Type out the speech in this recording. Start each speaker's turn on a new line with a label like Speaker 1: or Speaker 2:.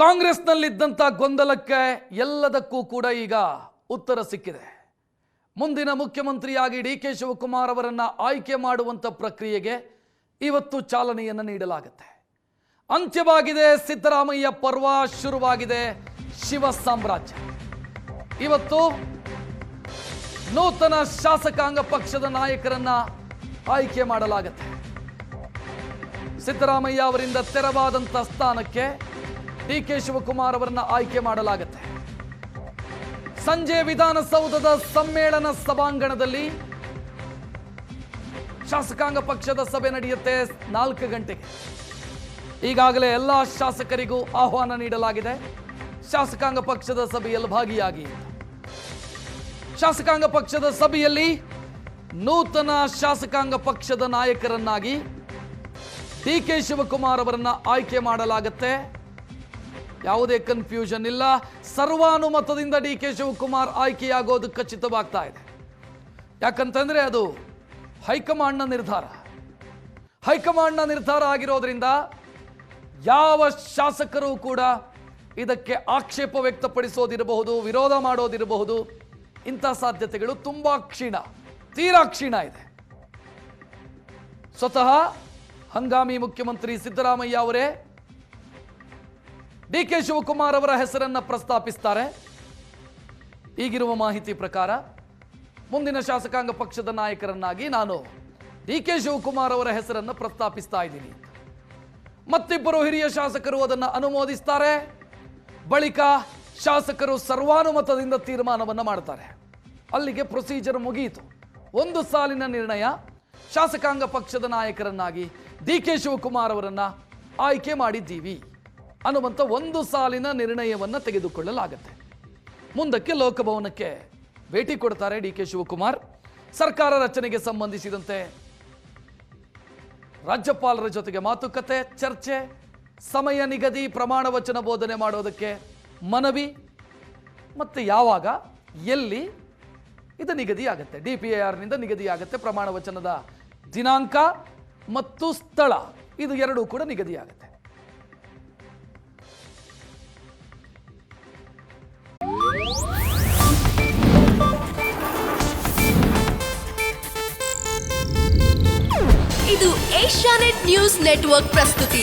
Speaker 1: ಕಾಂಗ್ರೆಸ್ನಲ್ಲಿದ್ದಂಥ ಗೊಂದಲಕ್ಕೆ ಎಲ್ಲದಕ್ಕೂ ಕೂಡ ಈಗ ಉತ್ತರ ಸಿಕ್ಕಿದೆ. ಮುಂದಿನ ಮುಖ್ಯಮಂತ್ರಿಯಾಗಿ ಡಿ.ಕೆ. ಶಿವಕುಮಾರ್ ಅವರನ್ನು ಆಯ್ಕೆ ಮಾಡುವಂಥ ಪ್ರಕ್ರಿಯೆಗೆ ಇವತ್ತು ಚಾಲನೆಯನ್ನು ನೀಡಲಾಗುತ್ತೆ. ಅಂತ್ಯವಾಗಿದೆ ಸಿದ್ದರಾಮಯ್ಯ ಪರ್ವ, ಶುರುವಾಗಿದೆ ಶಿವ ಸಾಮ್ರಾಜ್ಯ. ಇವತ್ತು ನೂತನ ಶಾಸಕಾಂಗ ಪಕ್ಷದ ನಾಯಕರನ್ನ ಆಯ್ಕೆ ಮಾಡಲಾಗುತ್ತೆ. ಸಿದ್ದರಾಮಯ್ಯ ಅವರಿಂದ ತೆರವಾದಂಥ ಸ್ಥಾನಕ್ಕೆ ಡಿ.ಕೆ. ಶಿವಕುಮಾರ್ ಅವರನ್ನ ಆಯ್ಕೆ ಮಾಡಲಾಗುತ್ತೆ. ಸಂಜೆ ವಿಧಾನಸೌಧದ ಸಮ್ಮೇಳನ ಸಭಾಂಗಣದಲ್ಲಿ ಶಾಸಕಾಂಗ ಪಕ್ಷದ ಸಭೆ ನಡೆಯುತ್ತೆ 4 ಗಂಟೆಗೆ. ಈಗಾಗಲೇ ಎಲ್ಲ ಶಾಸಕರಿಗೂ ಆಹ್ವಾನ ನೀಡಲಾಗಿದೆ. ಶಾಸಕಾಂಗ ಪಕ್ಷದ ಸಭೆಯಲ್ಲಿ ಭಾಗಿಯಾಗಿ. ಶಾಸಕಾಂಗ ಪಕ್ಷದ ಸಭೆಯಲ್ಲಿ ನೂತನ ಶಾಸಕಾಂಗ ಪಕ್ಷದ ನಾಯಕರನ್ನಾಗಿ ಡಿ.ಕೆ. ಶಿವಕುಮಾರ್ ಅವರನ್ನ ಆಯ್ಕೆ ಮಾಡಲಾಗುತ್ತೆ. ಯಾವುದೇ ಕನ್ಫ್ಯೂಷನ್ ಇಲ್ಲ. ಸರ್ವಾನುಮತದಿಂದ ಡಿ.ಕೆ. ಶಿವಕುಮಾರ್ ಆಯ್ಕೆಯಾಗೋದು ಖಚಿತವಾಗ್ತಾ ಇದೆ. ಯಾಕಂತಂದ್ರೆ ಅದು ಹೈಕಮಾಂಡ್ನ ನಿರ್ಧಾರ. ಹೈಕಮಾಂಡ್ನ ನಿರ್ಧಾರ ಆಗಿರೋದ್ರಿಂದ ಯಾವ ಶಾಸಕರು ಕೂಡ ಇದಕ್ಕೆ ಆಕ್ಷೇಪ ವ್ಯಕ್ತಪಡಿಸೋದಿರಬಹುದು, ವಿರೋಧ ಮಾಡೋದಿರಬಹುದು. ಇಂಥ ಸಾಧ್ಯತೆಗಳು ತುಂಬಾ ಕ್ಷೀಣ, ತೀರಾ ಕ್ಷೀಣ ಇದೆ. ಸ್ವತಃ ಹಂಗಾಮಿ ಮುಖ್ಯಮಂತ್ರಿ ಸಿದ್ದರಾಮಯ್ಯ ಅವರೇ ಡಿ.ಕೆ. ಶಿವಕುಮಾರ್ ಅವರ ಹೆಸರನ್ನು ಪ್ರಸ್ತಾಪಿಸ್ತಾರೆ. ಈಗಿರುವ ಮಾಹಿತಿ ಪ್ರಕಾರ ಮುಂದಿನ ಶಾಸಕಾಂಗ ಪಕ್ಷದ ನಾಯಕರನ್ನಾಗಿ ನಾನು ಡಿ.ಕೆ. ಶಿವಕುಮಾರ್ ಅವರ ಹೆಸರನ್ನು ಪ್ರಸ್ತಾಪಿಸ್ತಾ ಇದ್ದೀನಿ. ಮತ್ತಿಬ್ಬರು ಹಿರಿಯ ಶಾಸಕರು ಅದನ್ನು ಅನುಮೋದಿಸ್ತಾರೆ. ಬಳಿಕ ಶಾಸಕರು ಸರ್ವಾನುಮತದಿಂದ ತೀರ್ಮಾನವನ್ನು ಮಾಡ್ತಾರೆ. ಅಲ್ಲಿಗೆ ಪ್ರೊಸೀಜರ್ ಮುಗಿಯಿತು. ಒಂದು ಸಾಲಿನ ನಿರ್ಣಯ, ಶಾಸಕಾಂಗ ಪಕ್ಷದ ನಾಯಕರನ್ನಾಗಿ ಡಿ.ಕೆ. ಶಿವಕುಮಾರ್ ಅವರನ್ನ ಆಯ್ಕೆ ಮಾಡಿದ್ದೀವಿ ಅನ್ನುವಂಥ ಒಂದು ಸಾಲಿನ ನಿರ್ಣಯವನ್ನು ತೆಗೆದುಕೊಳ್ಳಲಾಗುತ್ತೆ. ಮುಂದಕ್ಕೆ ಲೋಕಭವನಕ್ಕೆ ಭೇಟಿ ಕೊಡ್ತಾರೆ ಡಿ.ಕೆ. ಶಿವಕುಮಾರ್. ಸರ್ಕಾರ ರಚನೆಗೆ ಸಂಬಂಧಿಸಿದಂತೆ ರಾಜ್ಯಪಾಲರ ಜೊತೆಗೆ ಮಾತುಕತೆ, ಚರ್ಚೆ, ಸಮಯ ನಿಗದಿ, ಪ್ರಮಾಣ ವಚನ ಬೋಧನೆ ಮಾಡೋದಕ್ಕೆ ಮನವಿ, ಮತ್ತು ಯಾವಾಗ ಎಲ್ಲಿ ಇದು ನಿಗದಿಯಾಗುತ್ತೆ. DPIRನಿಂದ ನಿಗದಿಯಾಗುತ್ತೆ. ಪ್ರಮಾಣ ವಚನದ ದಿನಾಂಕ ಮತ್ತು ಸ್ಥಳ ಇದು ಎರಡೂ ಕೂಡ ನಿಗದಿಯಾಗುತ್ತೆ.
Speaker 2: ಇದು ಏಷ್ಯಾನೆಟ್ ನ್ಯೂಸ್ ನೆಟ್ವರ್ಕ್ ಪ್ರಸ್ತುತಿ.